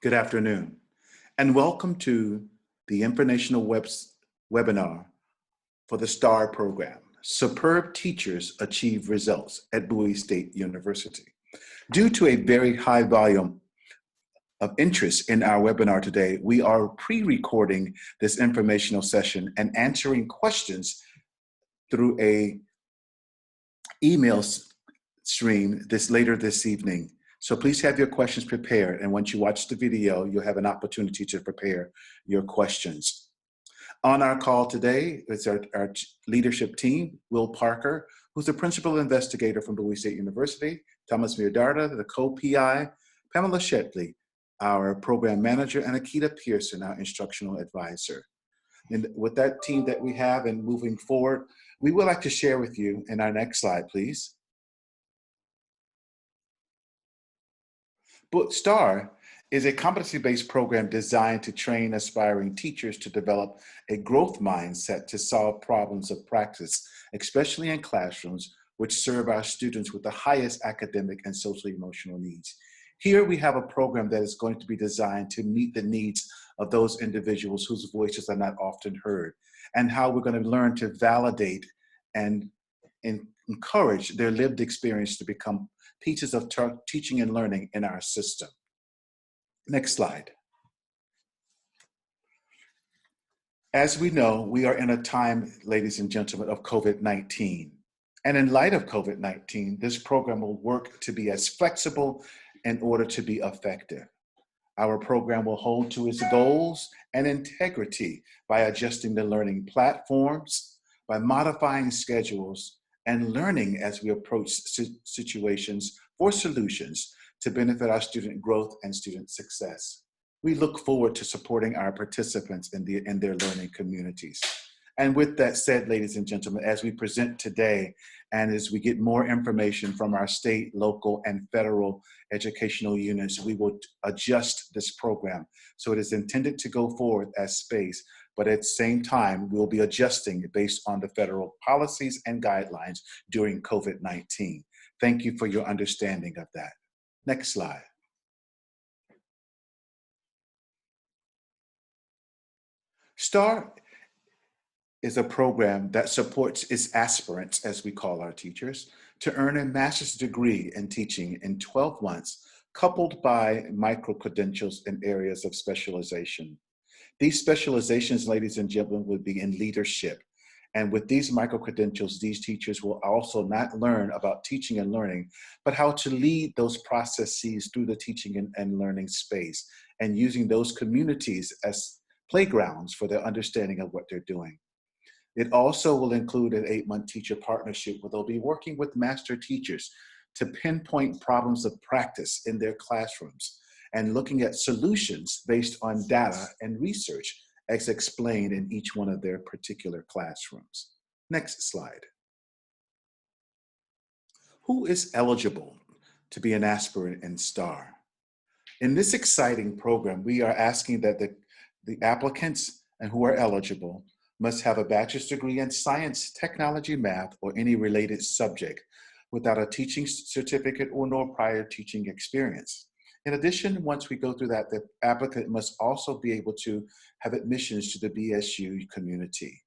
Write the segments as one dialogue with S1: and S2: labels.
S1: Good afternoon, and welcome to the informational webinar for the STAR program, Superb Teachers Achieve Results at Bowie State University. Due to a very high volume of interest in our webinar today, we are pre-recording this informational session and answering questions through a email stream later this evening. So please have your questions prepared, and once you watch the video, you'll have an opportunity to prepare your questions. On our call today is our leadership team: Will Parker, who's the principal investigator from Bowie State University; Thomas Mirdarda, the co-PI; Pamela Shetley, our program manager; and Akita Pearson, our instructional advisor. And with that team that we have and moving forward, we would like to share with you, in our next slide, please. STAR is a competency-based program designed to train aspiring teachers to develop a growth mindset to solve problems of practice, especially in classrooms which serve our students with the highest academic and social emotional needs. Here we have a program that is going to be designed to meet the needs of those individuals whose voices are not often heard, and how we're going to learn to validate and encourage their lived experience to become pieces of teaching and learning in our system. Next slide. As we know, we are in a time, ladies and gentlemen, of COVID-19. And in light of COVID-19, this program will work to be as flexible in order to be effective. Our program will hold to its goals and integrity by adjusting the learning platforms, by modifying schedules, and learning as we approach situations for solutions to benefit our student growth and student success. We look forward to supporting our participants in their learning communities. And with that said, ladies and gentlemen, as we present today, and as we get more information from our state, local, and federal educational units, we will adjust this program. So it is intended to go forward as space, but at the same time, we'll be adjusting based on the federal policies and guidelines during COVID-19. Thank you for your understanding of that. Next slide. STAR is a program that supports its aspirants, as we call our teachers, to earn a master's degree in teaching in 12 months, coupled by micro-credentials in areas of specialization. These specializations, ladies and gentlemen, would be in leadership. And with these micro-credentials, these teachers will also not learn about teaching and learning, but how to lead those processes through the teaching and learning space, and using those communities as playgrounds for their understanding of what they're doing. It also will include an 8-month teacher partnership where they'll be working with master teachers to pinpoint problems of practice in their classrooms and looking at solutions based on data and research as explained in each one of their particular classrooms. Next slide. Who is eligible to be an aspirant in STAR? In this exciting program, we are asking that the applicants and who are eligible must have a bachelor's degree in science, technology, math, or any related subject without a teaching certificate or no prior teaching experience. In addition, once we go through that, the applicant must also be able to have admissions to the BSU community.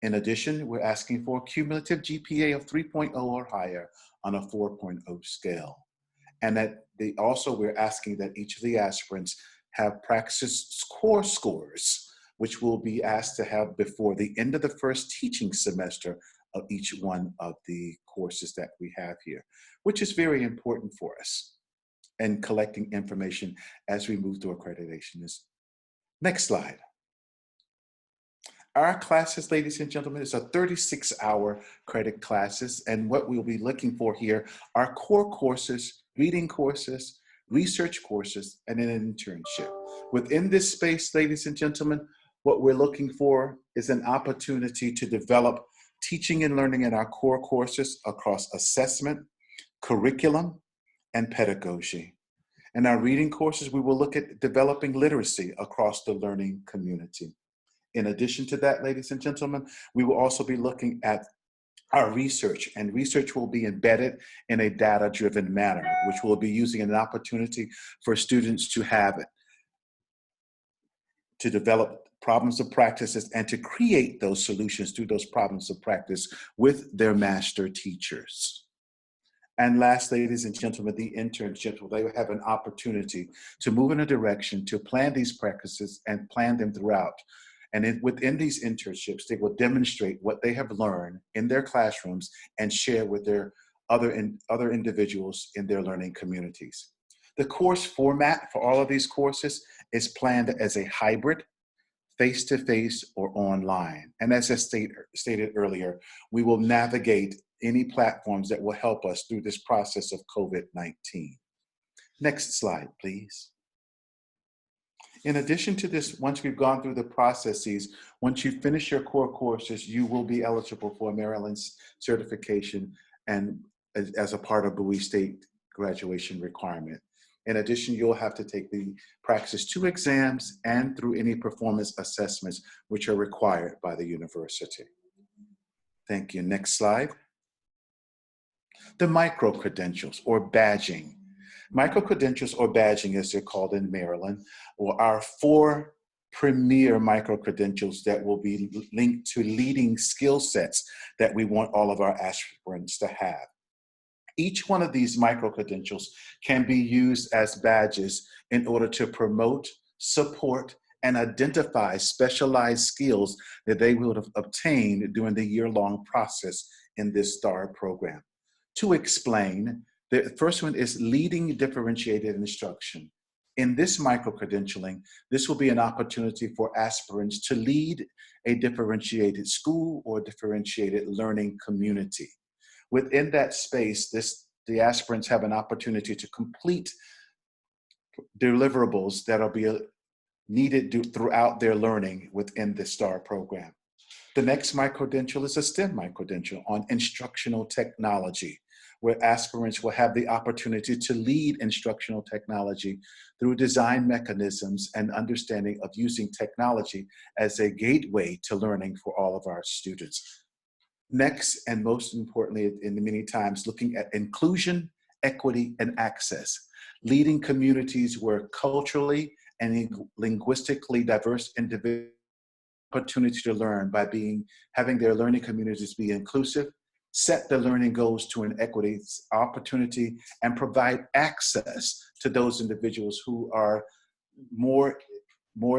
S1: In addition, we're asking for a cumulative GPA of 3.0 or higher on a 4.0 scale. And that we're asking that each of the aspirants have practice core scores, which we'll be asked to have before the end of the first teaching semester of each one of the courses that we have here, which is very important for us and collecting information as we move through accreditation. Next slide. Our classes, ladies and gentlemen, is a 36-hour credit classes, and what we'll be looking for here are core courses, reading courses, research courses, and an internship. Within this space, ladies and gentlemen, what we're looking for is an opportunity to develop teaching and learning in our core courses across assessment, curriculum, and pedagogy. In our reading courses, we will look at developing literacy across the learning community. In addition to that, ladies and gentlemen, we will also be looking at our research, and research will be embedded in a data-driven manner, which will be using an opportunity for students to have to develop problems of practices and to create those solutions through those problems of practice with their master teachers. And last, ladies and gentlemen, the internships, they have an opportunity to move in a direction to plan these practices and plan them throughout. And within these internships, they will demonstrate what they have learned in their classrooms and share with their other individuals in their learning communities. The course format for all of these courses is planned as a hybrid, face-to-face or online. And as I stated earlier, we will navigate any platforms that will help us through this process of COVID-19. Next slide, please. In addition to this, once we've gone through the processes, once you finish your core courses, you will be eligible for Maryland's certification and as a part of Bowie State graduation requirement. In addition, you'll have to take the Praxis 2 exams and through any performance assessments which are required by the university. Thank you. Next slide. The micro-credentials or badging. Micro-credentials or badging, as they're called in Maryland, are 4 premier micro-credentials that will be linked to leading skill sets that we want all of our aspirants to have. Each one of these micro-credentials can be used as badges in order to promote, support, and identify specialized skills that they will have obtained during the year-long process in this STAR program. To explain, the first one is leading differentiated instruction. In this micro-credentialing, this will be an opportunity for aspirants to lead a differentiated school or differentiated learning community. Within that space, the aspirants have an opportunity to complete deliverables that will be needed throughout their learning within the STAR program. The next micro-credential is a STEM micro-credential on instructional technology, where aspirants will have the opportunity to lead instructional technology through design mechanisms and understanding of using technology as a gateway to learning for all of our students. Next, and most importantly, in many times, looking at inclusion, equity, and access, leading communities where culturally and linguistically diverse individuals opportunity to learn by having their learning communities be inclusive, set the learning goals to an equity opportunity, and provide access to those individuals who are more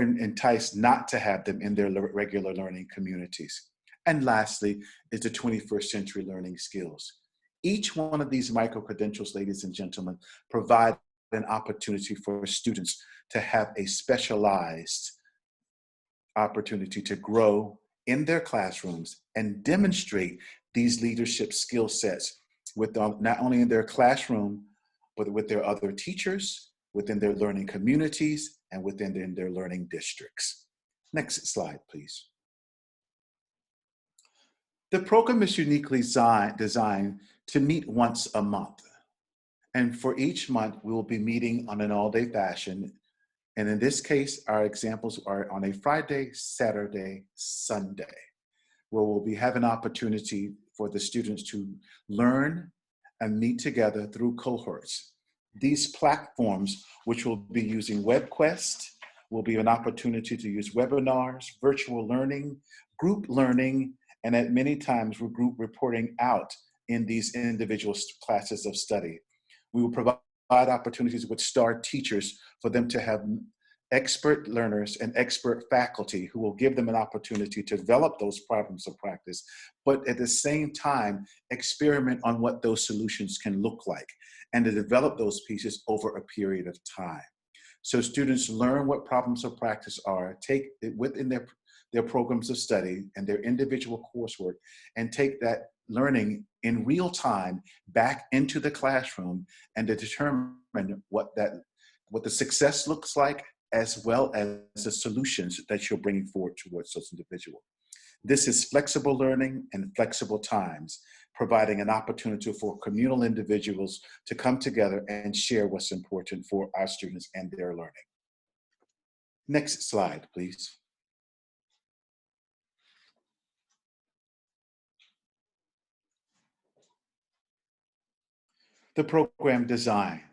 S1: enticed not to have them in their regular learning communities. And lastly is the 21st century learning skills. Each one of these micro-credentials, ladies and gentlemen, provide an opportunity for students to have a specialized opportunity to grow in their classrooms and demonstrate these leadership skill sets with not only in their classroom, but with their other teachers, within their learning communities, and within their learning districts. Next slide, please. The program is uniquely designed to meet once a month. And for each month, we will be meeting on an all-day fashion. And in this case, our examples are on a Friday, Saturday, Sunday, where we'll be having opportunity for the students to learn and meet together through cohorts. These platforms, which will be using WebQuest, will be an opportunity to use webinars, virtual learning, group learning, and at many times we're group reporting out in these individual classes of study. We will provide opportunities with STAR teachers for them to have expert learners and expert faculty who will give them an opportunity to develop those problems of practice, but at the same time, experiment on what those solutions can look like and to develop those pieces over a period of time. So students learn what problems of practice are, take it within their programs of study and their individual coursework, and take that learning in real time back into the classroom and to determine what the success looks like, as well as the solutions that you're bringing forward towards those individuals. This is flexible learning and flexible times, providing an opportunity for communal individuals to come together and share what's important for our students and their learning. Next slide, please. The program design.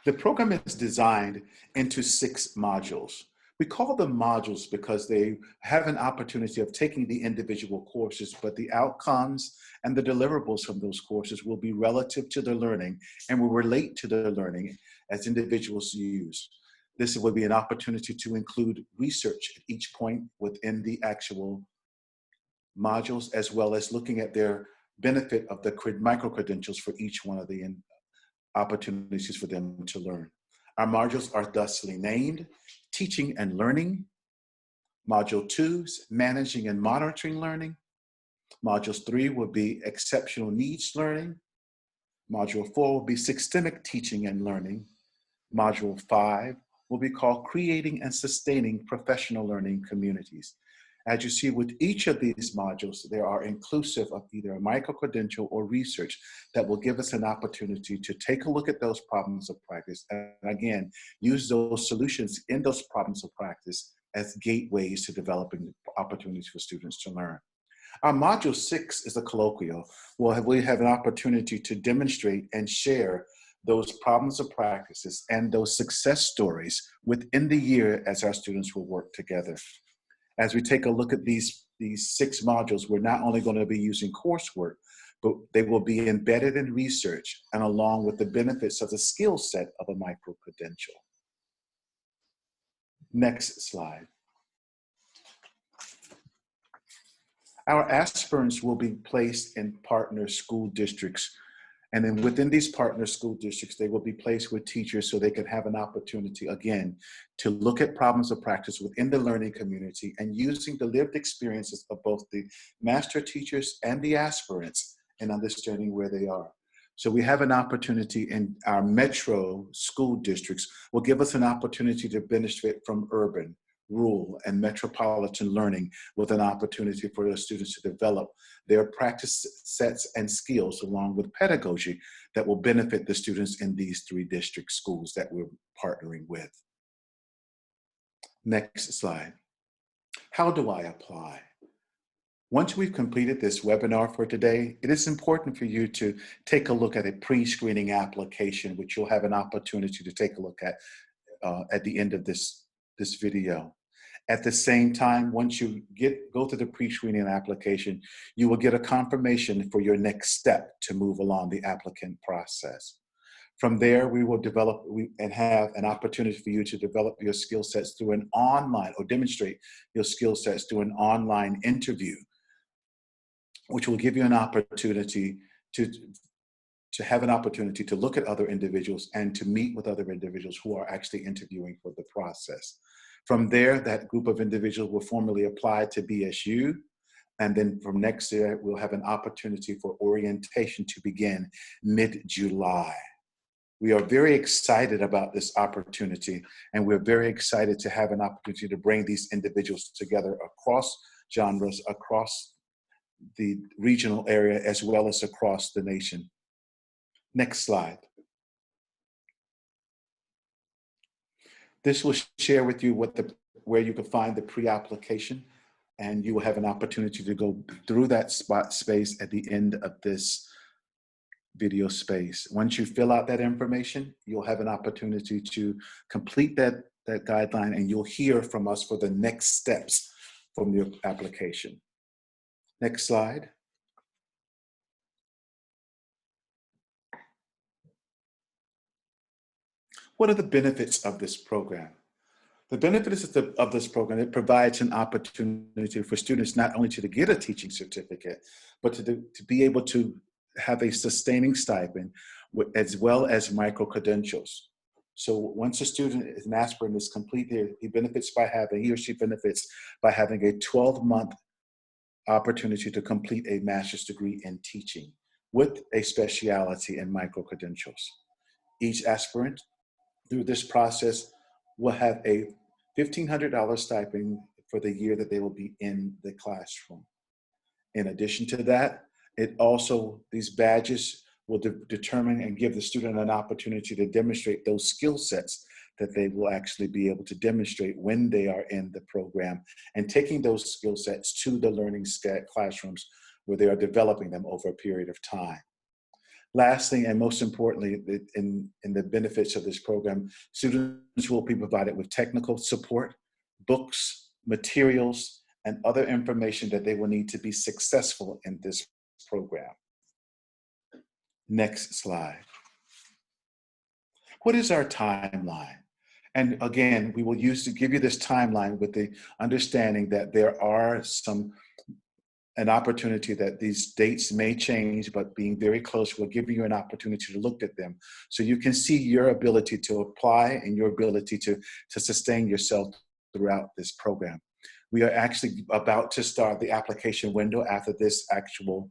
S1: The program is designed into 6 modules. We call them modules because they have an opportunity of taking the individual courses, but the outcomes and the deliverables from those courses will be relative to the learning and will relate to the learning as individuals use. This will be an opportunity to include research at each point within the actual modules, as well as looking at their benefit of the micro-credentials for each one of the opportunities for them to learn. Our modules are thusly named: Teaching and Learning. Module 2, Managing and Monitoring Learning. Module 3 will be Exceptional Needs Learning. Module 4 will be Systemic Teaching and Learning. Module 5 will be called Creating and Sustaining Professional Learning Communities. As you see, with each of these modules, they are inclusive of either a micro-credential or research that will give us an opportunity to take a look at those problems of practice, and again, use those solutions in those problems of practice as gateways to developing opportunities for students to learn. Our module 6 is a colloquial. We have an opportunity to demonstrate and share those problems of practices and those success stories within the year as our students will work together. As we take a look at these 6 modules, we're not only going to be using coursework, but they will be embedded in research and along with the benefits of the skill set of a micro-credential. Next slide. Our aspirants will be placed in partner school districts. And then within these partner school districts, they will be placed with teachers so they can have an opportunity, again, to look at problems of practice within the learning community and using the lived experiences of both the master teachers and the aspirants in understanding where they are. So we have an opportunity in our metro school districts will give us an opportunity to benefit from urban, rural, and metropolitan learning with an opportunity for the students to develop their practice sets and skills along with pedagogy that will benefit the students in these 3 district schools that we're partnering with. Next slide. How do I apply? Once we've completed this webinar for today, it is important for you to take a look at a pre-screening application, which you'll have an opportunity to take a look at the end of this video. At the same time, once you go through the pre-screening application, you will get a confirmation for your next step to move along the applicant process. From there, we will develop and have an opportunity for you to develop your skill sets through an online or demonstrate your skill sets through an online interview, which will give you an opportunity to have an opportunity to look at other individuals and to meet with other individuals who are actually interviewing for the process. From there, that group of individuals will formally apply to BSU. And then from next year, we'll have an opportunity for orientation to begin mid-July. We are very excited about this opportunity, and we're very excited to have an opportunity to bring these individuals together across genres, across the regional area, as well as across the nation. Next slide. This will share with you where you can find the pre-application, and you will have an opportunity to go through that space at the end of this video space. Once you fill out that information, you'll have an opportunity to complete that guideline, and you'll hear from us for the next steps from your application. Next slide. What are the benefits of this program? The benefits of this program, it provides an opportunity for students not only to get a teaching certificate, but to be able to have a sustaining stipend as well as micro-credentials. So once a student is an aspirant is complete, he or she benefits by having a 12-month opportunity to complete a master's degree in teaching with a specialty in micro-credentials. Each aspirant through this process will have a $1,500 stipend for the year that they will be in the classroom. In addition to that, these badges will determine and give the student an opportunity to demonstrate those skill sets that they will actually be able to demonstrate when they are in the program and taking those skill sets to the learning classrooms where they are developing them over a period of time. Lastly, and most importantly, in the benefits of this program, students will be provided with technical support books, materials, and other information that they will need to be successful in this program. Next slide. What is our timeline? And again, we will use to give you this timeline with the understanding that there are an opportunity that these dates may change, but being very close will give you an opportunity to look at them so you can see your ability to apply and your ability to sustain yourself throughout this program. We are actually about to start the application window after this actual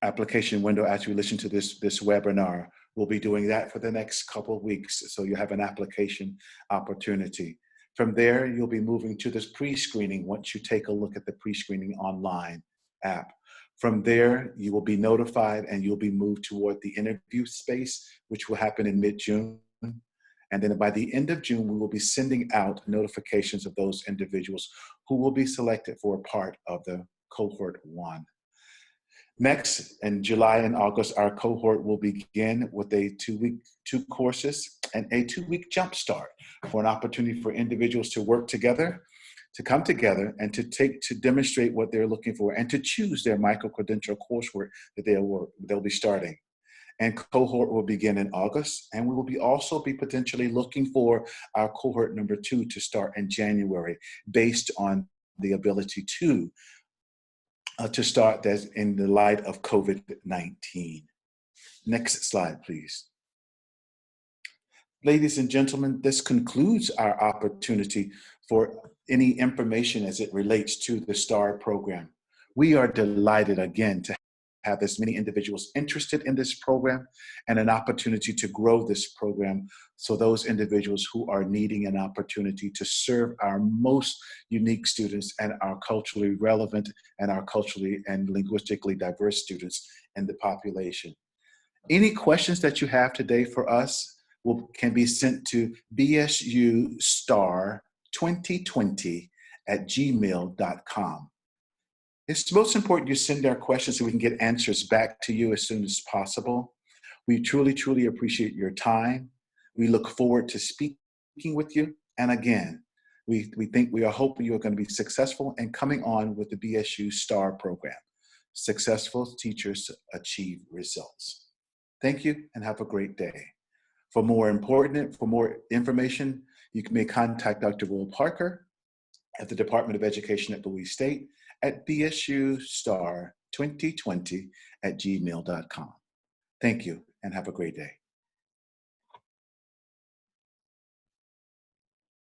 S1: application window as we listen to this webinar. We'll be doing that for the next couple of weeks, so you have an application opportunity. From there, you'll be moving to this pre-screening once you take a look at the pre-screening online app. From there, you will be notified and you'll be moved toward the interview space, which will happen in mid-June. And then by the end of June, we will be sending out notifications of those individuals who will be selected for a part of the cohort 1. Next, in July and August, our cohort will begin with two courses and a 2-week jumpstart for an opportunity for individuals to work together, to come together and to demonstrate what they're looking for and to choose their micro-credential coursework that they'll be starting. And cohort will begin in August, and we will also be potentially looking for our cohort number 2 to start in January based on the ability to start that in the light of COVID-19. Next slide, please. Ladies and gentlemen, this concludes our opportunity for any information as it relates to the STAR program. We are delighted again to have as many individuals interested in this program and an opportunity to grow this program so those individuals who are needing an opportunity to serve our most unique students and our culturally relevant and our culturally and linguistically diverse students in the population. Any questions that you have today for us can be sent to bsustar2020@gmail.com. It's most important you send our questions so we can get answers back to you as soon as possible. We truly, truly appreciate your time. We look forward to speaking with you. And again, we are hoping you're going to be successful in coming on with the BSU STAR program. Successful teachers achieve results. Thank you and have a great day. For more information, you may contact Dr. Will Parker at the Department of Education at Bowie State at bsustar2020@gmail.com. Thank you and have a great day.